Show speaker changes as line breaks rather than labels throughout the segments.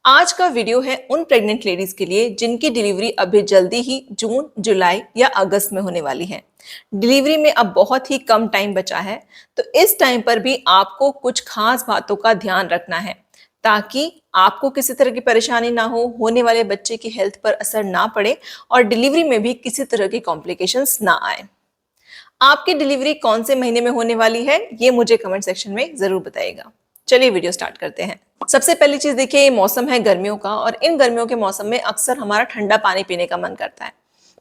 आज का वीडियो है उन प्रेग्नेंट लेडीज के लिए जिनकी डिलीवरी अभी जल्दी ही जून, जुलाई या अगस्त में होने वाली है। डिलीवरी में अब बहुत ही कम टाइम बचा है, तो इस टाइम पर भी आपको कुछ खास बातों का ध्यान रखना है ताकि आपको किसी तरह की परेशानी ना हो, होने वाले बच्चे की हेल्थ पर असर ना पड़े और डिलीवरी में भी किसी तरह की कॉम्प्लिकेशंस ना आए। आपकी डिलीवरी कौन से महीने में होने वाली है, ये मुझे कमेंट सेक्शन में जरूर बताइएगा। चलिए वीडियो स्टार्ट करते हैं। सबसे पहली चीज देखिए, ये मौसम है गर्मियों का और इन गर्मियों के मौसम में अक्सर हमारा ठंडा पानी पीने का मन करता है।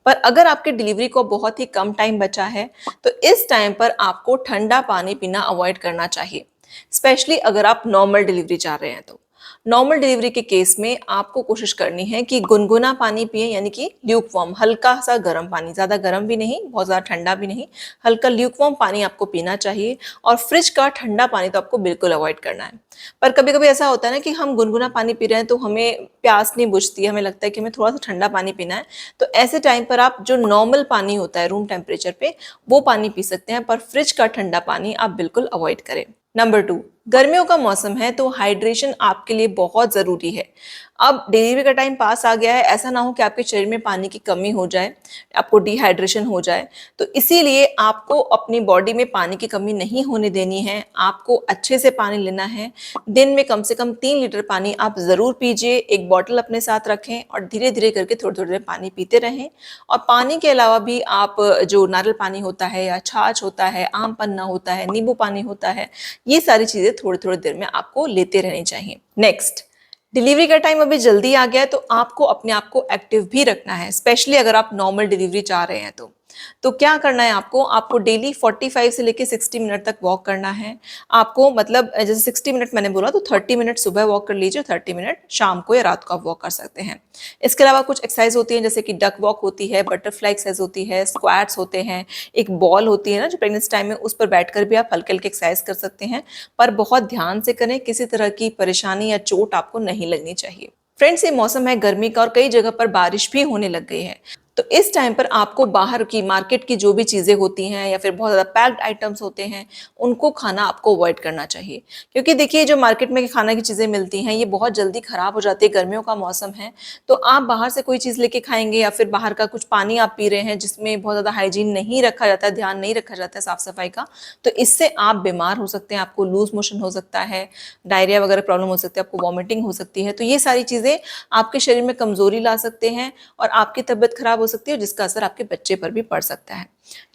पर अगर आपकी डिलीवरी को बहुत ही कम टाइम बचा है, तो इस टाइम पर आपको ठंडा पानी पीना अवॉइड करना चाहिए, स्पेशली अगर आप नॉर्मल डिलीवरी चाह रहे हैं तो। नॉर्मल डिलीवरी के केस में आपको कोशिश करनी है कि गुनगुना पानी पिए, यानी कि ल्यूक वार्म, हल्का सा गर्म पानी, ज़्यादा गर्म भी नहीं, बहुत ज़्यादा ठंडा भी नहीं, हल्का ल्यूक वार्म पानी आपको पीना चाहिए। और फ्रिज का ठंडा पानी तो आपको बिल्कुल अवॉइड करना है। पर कभी कभी ऐसा होता है ना कि हम गुनगुना पानी पी रहे हैं तो हमें प्यास नहीं बुझती है, हमें लगता है कि हमें थोड़ा सा ठंडा पानी पीना है। तो ऐसे टाइम पर आप जो नॉर्मल पानी होता है रूम टेम्परेचर पे, वो पानी पी सकते हैं, पर फ्रिज का ठंडा पानी आप बिल्कुल अवॉइड करें। नंबर 2, गर्मियों का मौसम है तो हाइड्रेशन आपके लिए बहुत ज़रूरी है। अब डिलीवरी का टाइम पास आ गया है, ऐसा ना हो कि आपके शरीर में पानी की कमी हो जाए, आपको डिहाइड्रेशन हो जाए। तो इसीलिए आपको अपनी बॉडी में पानी की कमी नहीं होने देनी है, आपको अच्छे से पानी लेना है। दिन में कम से कम 3 लीटर पानी आप ज़रूर पीजिए, एक बॉटल अपने साथ रखें और धीरे धीरे करके थोड़ी थोड़ी देर पानी पीते रहें। और पानी के अलावा भी आप जो नारियल पानी होता है या छाछ होता है, आम पन्ना होता है, नींबू पानी होता है, ये सारी चीजें थोड़ी थोड़ी देर में आपको लेते रहनी चाहिए। नेक्स्ट, डिलीवरी का टाइम अभी जल्दी आ गया है तो आपको अपने आप को एक्टिव भी रखना है, स्पेशली अगर आप नॉर्मल डिलीवरी चाह रहे हैं तो क्या करना है आपको आपको डेली 45 से लेके 60 मिनट तक वॉक करना है। आपको मतलब जैसे 60 मिनट मैंने बोला तो 30 मिनट सुबह वॉक कर लीजिए, 30 मिनट शाम को या रात को आप वॉक कर सकते हैं। इसके अलावा कुछ एक्सरसाइज होती है, जैसे कि डक वॉक होती है, बटरफ्लाई एक्सरसाइज होती है, स्क्वाट्स होते हैं, एक बॉल होती है ना जो प्रेगनेंसी टाइम में, उस पर बैठकर भी आप हल्के हल्के एक्सरसाइज कर सकते हैं। पर बहुत ध्यान से करें, किसी तरह की परेशानी या चोट आपको नहीं लगनी चाहिए। फ्रेंड्स, ये मौसम है गर्मी का और कई जगह पर बारिश भी होने लग गई है। तो इस टाइम पर आपको बाहर की मार्केट की जो भी चीज़ें होती हैं या फिर बहुत ज़्यादा पैक्ड आइटम्स होते हैं, उनको खाना आपको अवॉइड करना चाहिए। क्योंकि देखिए, जो मार्केट में खाना की चीज़ें मिलती हैं ये बहुत जल्दी ख़राब हो जाती है, गर्मियों का मौसम है। तो आप बाहर से कोई चीज़ लेके खाएंगे या फिर बाहर का कुछ पानी आप पी रहे हैं जिसमें बहुत ज़्यादा हाइजीन नहीं रखा जाता है, ध्यान नहीं रखा जाता है साफ़ सफाई का, तो इससे आप बीमार हो सकते हैं, आपको लूज मोशन हो सकता है, डायरिया वगैरह प्रॉब्लम हो सकती है, आपको वॉमिटिंग हो सकती है। तो ये सारी चीज़ें आपके शरीर में कमज़ोरी ला सकते हैं और आपकी तबीयत खराब हो सकती है, जिसका असर आपके बच्चे पर भी पड़ सकता है।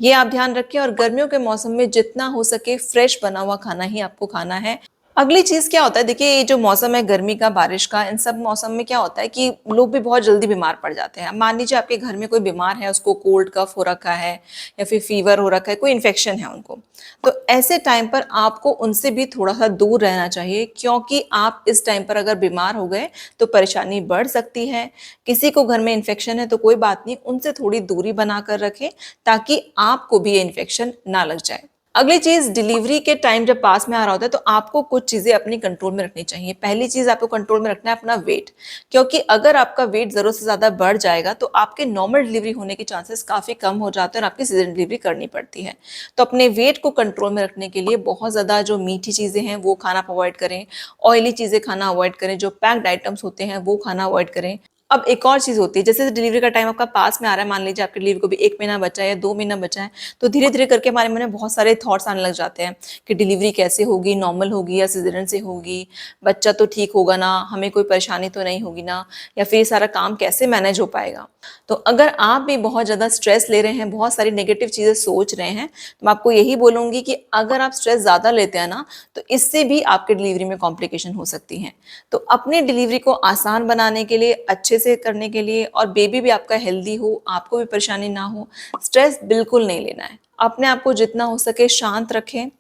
ये आप ध्यान रखें और गर्मियों के मौसम में जितना हो सके फ्रेश बना हुआ खाना ही आपको खाना है। अगली चीज क्या होता है, देखिए ये जो मौसम है गर्मी का, बारिश का, इन सब मौसम में क्या होता है कि लोग भी बहुत जल्दी बीमार पड़ जाते हैं। मान लीजिए आपके घर में कोई बीमार है, उसको कोल्ड कफ हो रखा है या फिर फीवर हो रखा है, कोई इन्फेक्शन है उनको, तो ऐसे टाइम पर आपको उनसे भी थोड़ा सा दूर रहना चाहिए, क्योंकि आप इस टाइम पर अगर बीमार हो गए तो परेशानी बढ़ सकती है। किसी को घर में इन्फेक्शन है तो कोई बात नहीं, उनसे थोड़ी दूरी बनाकर रखें ताकि आपको भी ये इन्फेक्शन ना लग जाए। अगली चीज, डिलीवरी के टाइम जब पास में आ रहा होता है तो आपको कुछ चीजें अपनी कंट्रोल में रखनी चाहिए। पहली चीज आपको कंट्रोल में रखना है अपना वेट, क्योंकि अगर आपका वेट जरूरत से ज्यादा बढ़ जाएगा तो आपके नॉर्मल डिलीवरी होने के चांसेस काफी कम हो जाते हैं और आपकी सीजन डिलीवरी करनी पड़ती है। तो अपने वेट को कंट्रोल में रखने के लिए बहुत ज्यादा जो मीठी चीजें हैं वो खाना अवॉइड करें, ऑयली चीजें खाना अवॉइड करें, जो पैक्ड आइटम्स होते हैं वो खाना अवॉइड करें। अब एक और चीज होती है, जैसे डिलीवरी का टाइम आपका पास में आ रहा है, मान लीजिए आपकी डिलीवरी को भी 1 महीना बचा है या 2 महीना बचा है, तो धीरे धीरे करके हमारे मन में बहुत सारे थॉट्स आने लग जाते हैं कि डिलीवरी कैसे होगी, नॉर्मल होगी या सिजेरियन से होगी, बच्चा तो ठीक होगा ना, हमें कोई परेशानी तो नहीं होगी ना, या फिर ये सारा काम कैसे मैनेज हो पाएगा। तो अगर आप भी बहुत ज़्यादा स्ट्रेस ले रहे हैं, बहुत सारी नेगेटिव चीज़ें सोच रहे हैं, तो मैं आपको यही बोलूँगी कि अगर आप स्ट्रेस ज़्यादा लेते हैं ना, तो इससे भी आपके डिलीवरी में कॉम्प्लिकेशन हो सकती हैं। तो अपनी डिलीवरी को आसान बनाने के लिए, अच्छे से करने के लिए और बेबी भी आपका हेल्दी हो, आपको भी परेशानी ना हो, स्ट्रेस बिल्कुल नहीं लेना है। अपने आप को जितना हो सके शांत रखें।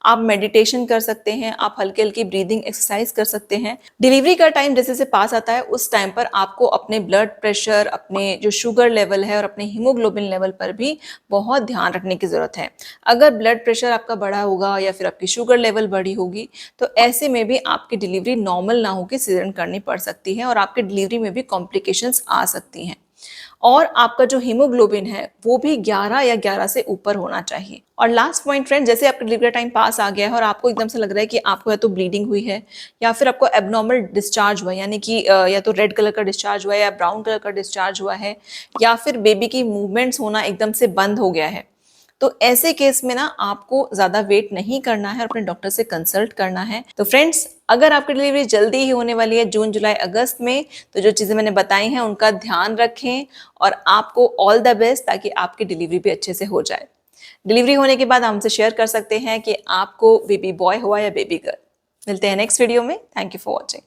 आप मेडिटेशन कर सकते हैं, आप हल्की हल्की ब्रीदिंग एक्सरसाइज कर सकते हैं। डिलीवरी का टाइम जैसे जैसे पास आता है उस टाइम पर आपको अपने ब्लड प्रेशर, अपने जो शुगर लेवल है और अपने हीमोग्लोबिन लेवल पर भी बहुत ध्यान रखने की जरूरत है। अगर ब्लड प्रेशर आपका बढ़ा होगा या फिर आपकी शुगर लेवल बढ़ी होगी, तो ऐसे में भी आपकी डिलीवरी नॉर्मल ना होकर सिजेरियन करनी पड़ सकती है और आपकी डिलीवरी में भी कॉम्प्लिकेशंस आ सकती हैं। और आपका जो हीमोग्लोबिन है वो भी 11 या 11 से ऊपर होना चाहिए। और लास्ट पॉइंट फ्रेंड, जैसे आपका डिलीवरी टाइम पास आ गया है और आपको एकदम से लग रहा है कि आपको या तो ब्लीडिंग हुई है या फिर आपको एबनॉर्मल डिस्चार्ज हुआ है, यानी कि या तो रेड कलर का डिस्चार्ज हुआ है या ब्राउन कलर का डिस्चार्ज हुआ है, या फिर बेबी की मूवमेंट्स होना एकदम से बंद हो गया है, तो ऐसे केस में ना आपको ज़्यादा वेट नहीं करना है और अपने डॉक्टर से कंसल्ट करना है। तो फ्रेंड्स, अगर आपकी डिलीवरी जल्दी ही होने वाली है जून जुलाई अगस्त में, तो जो चीज़ें मैंने बताई हैं उनका ध्यान रखें और आपको ऑल द बेस्ट, ताकि आपकी डिलीवरी भी अच्छे से हो जाए। डिलीवरी होने के बाद हमसे शेयर कर सकते हैं कि आपको बेबी बॉय हुआ या बेबी गर्ल। मिलते हैं नेक्स्ट वीडियो में। Thank you for watching.